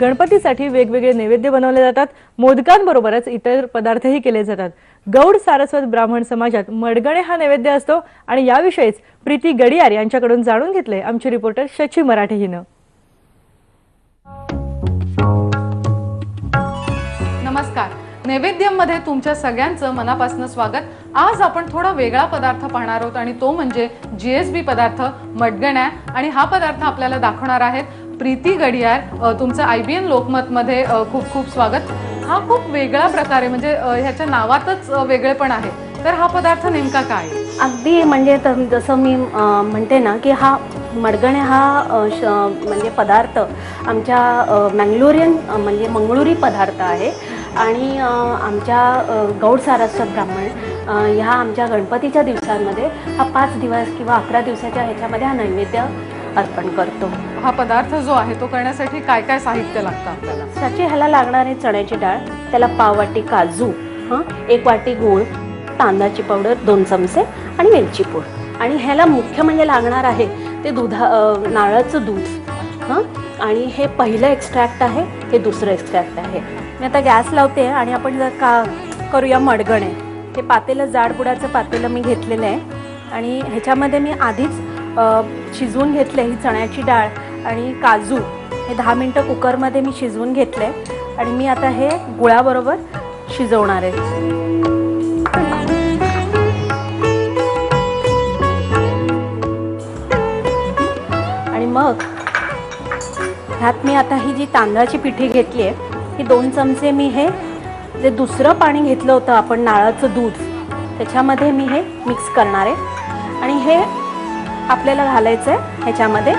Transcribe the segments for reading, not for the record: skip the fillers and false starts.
गणपतीसाठी वेगवेगळे नैवेद्य बनवले जातात। मोदकांबरोबरच इतर पदार्थही केले जातात। गौड सारस्वत ब्राह्मण समाजात मडगणे हा नैवेद्य असतो आणि याविषयीच प्रीती गडियार यांच्याकडून जाणून घेतले आमचे रिपोर्टर शची मराठे हिने। नमस्कार, नैवेद्यमध्ये तुमच्या सगळ्यांचं मनापासून स्वागत। आज आपण थोडा वेगळा पदार्थ पाहणार आहोत आणि तो म्हणजे जीएसबी पदार्थ मडगण्या। आणि हा पदार्थ आपल्याला दाखवणार आहेत प्रीती गडियार। तुमचं IBN लोकमत मध्ये खूप खूप स्वागत। हा खूप वेगळा प्रकार आहे, म्हणजे ह्याच्या नावातच वेगळेपण आहे। तर हा पदार्थ नेमका काय? अगदी म्हणजे जसं मी म्हणते ना की हा मडगणे हा म्हणजे पदार्थ आमच्या मंगलोरियन म्हणजे मंगळुरी पदार्थ आहे आणि आमच्या गौड सारस्वत ब्राह्मण ह्या आमच्या गणपतीच्या दिवसांमध्ये हा 5 दिवस किंवा 11 दिवसाच्या ह्याच्यामध्ये हा नैवेद्य अर्पण करतो। हा पदार्थ जो आहे तो करण्यासाठी काय काय साहित्य लागतं आपल्याला? त्याची ह्याला लागणारे चण्याची डाळ, त्याला पाव वाटी काजू, 1 वाटी गूळ, तांदळाची पावडर 2 चमचे आणि वेलची पूड। आणि ह्याला मुख्य म्हणजे लागणार आहे ते नारळाचं दूध आणि हे पहिलं एक्स्ट्रॅक्ट आहे, हे दुसरं एक्स्ट्रॅक्ट आहे। मी आता गॅस लावते आणि आपण जर करूया मडगणे। हे पातेलं जाडबुडाचं पातेलं मी घेतलेलं आहे आणि ह्याच्यामध्ये मी आधीच शिजवून घेतले ही चण्याची डाळ आणि काजू। हे 10 मिनिटं कुकरमध्ये मी शिजवून घेतले आणि मी आता हे गुळाबरोबर शिजवणार आहे। आणि मग ह्यात मी आता ही जी तांदळाची पिठी घेतली आहे ही 2 चमचे मी हे जे दुसरं पाणी घेतलं होतं आपण नारळाचं दूध त्याच्यामध्ये मी हे मिक्स करणार आहे आणि हे आपल्याला घालायचं आहे ह्याच्यामध्ये।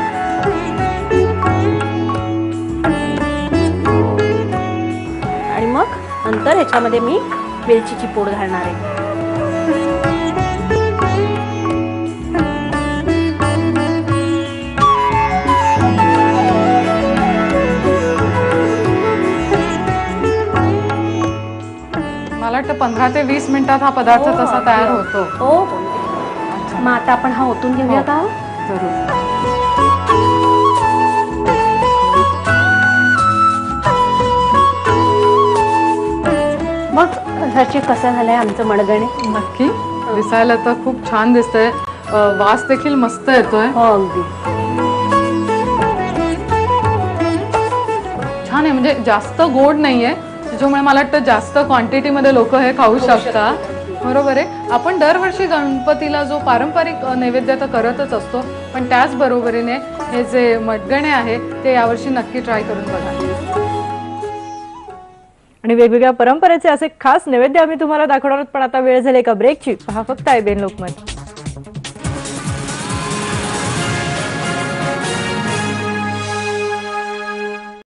आणि मग नंतर ह्याच्यामध्ये मी वेलचीची पूड घालणार आहे। मला वाटतं 15 ते 20 मिनिटात हा पदार्थ तसा तयार होतो। हो, मग आता आपण हा ओतून घेऊया का? जरूर। मग ह्याची कसं झालंय आमचं मडगणे? नक्की, दिसायला तर खूप छान दिसतंय, वास देखील मस्त येतोय। हो, अगदी छान आहे, म्हणजे जास्त गोड नाहीये, त्याच्यामुळे मला वाटतं जास्त क्वांटिटी मध्ये लोक हे खाऊ शकतात। बरोबर आहे। आपण दरवर्षी गणपतीला जो पारंपरिक नैवेद्य तर करतच असतो, पण त्याच बरोबरीने हे जे मडगणे आहे ते यावर्षी नक्की ट्राय करून बघा। आणि वेगवेगळ्या परंपरेचे असे खास नैवेद्य आम्ही तुम्हाला दाखवणार आहोत, पण आता वेळ झाली एका ब्रेकची। पहा फक्त IBN लोकमत।